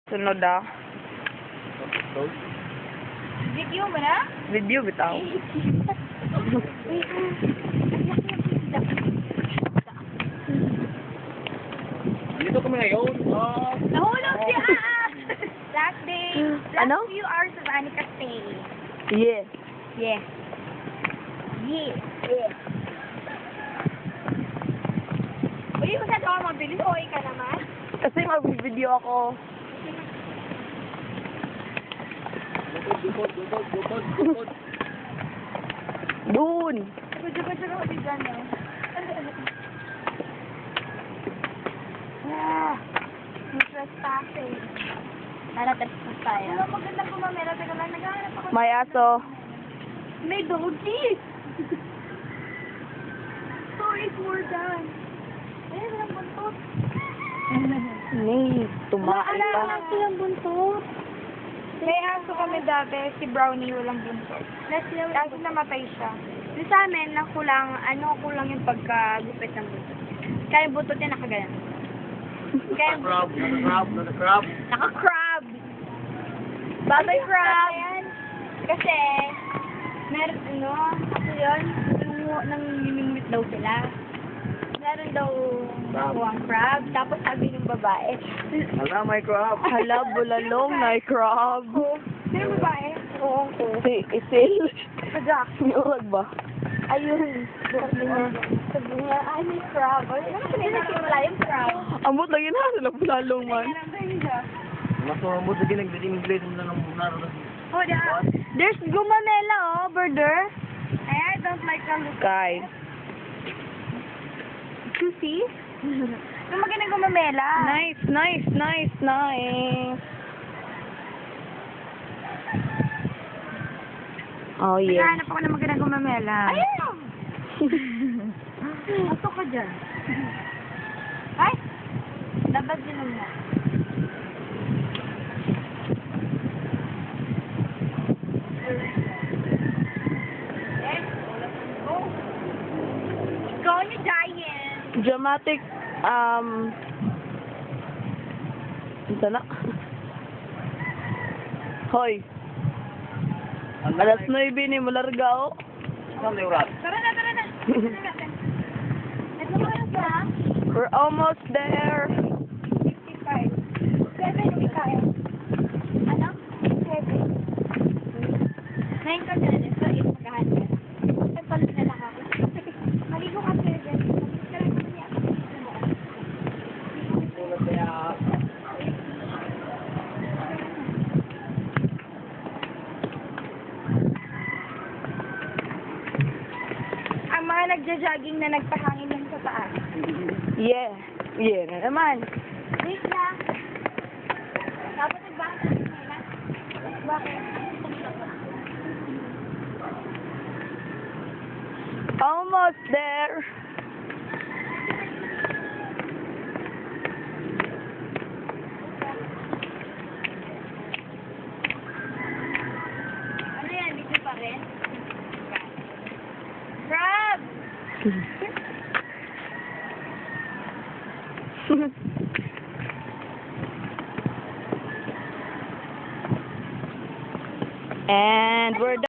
Sunod ah. Video mo na? Video bitaw. Dito kami ngayon. Nahulog siya! Last day. Last Ano? few hours of Anika's stay. Yes. Yes. Yes. Yes. Uy, masyado ako mabilis. Okay ka naman. Kasi mag-video ako. Bukod. Doon. Gusto ko di dyan eh. Trespassing. Trespass tayo. Ano maganda pumamera? Teka lang, naghahanap ako. May aso. May doggy! Sorry for that. Ayun, walang buntot. Nay, tumae pa. Walang buntot. May aso kami dati, si Brownie walang buntot. Kasi namatay siya. Yung sa amin, kulang yung pagkagupit ng buntot. Kaya yung buntot niya nakagalan. Kaya Naka-crab. naka-crab! Bye-bye, crab! Kasi, meron, kasi yun, nanginimit daw sila. Meron daw nakuhang crab, tapos sabi ng babae, Hala, may crab. Hala, bulalong na crab. sino babae? Oo ko. Si Isil. Kajak. Miurag ba? Ayun. Sabi niya, ay, may crab. Ay, ano kasi wala yung crab? Amot lagi na sila bulalong man. Masura mo sa ginag-English mo na nung naroon. Oh, there's gumamela, oh, birder. I don't like the look. Kay. Juicy? Yung magandang gumamela. Nice. Oh, yeah. Naghahanap ako ng magandang gumamela. Ayun! Ato ka dyan. Ay! Dapat din mo. Go on, you giant! Dramatic, isa na? Hoy, alas 9 ni Malarga, oh. Saan may urat? Tara na! Ito mo na ba? We're almost there. 55. 75. Ano? 7. 9 ka dyan. So, 8 magkahan ka. Ay, palit na lang ako. Maligo ka sa'yo dyan. Maligo ka niya. Sulat kaya. Ang mga nagja-jogging na nagpahangin lang sa taas. Yeah na naman. Wait lang. Tapos nagbasa ka nila. Bakit? Almost there. Ano yan? Dito pa rin? Crab! And we're done.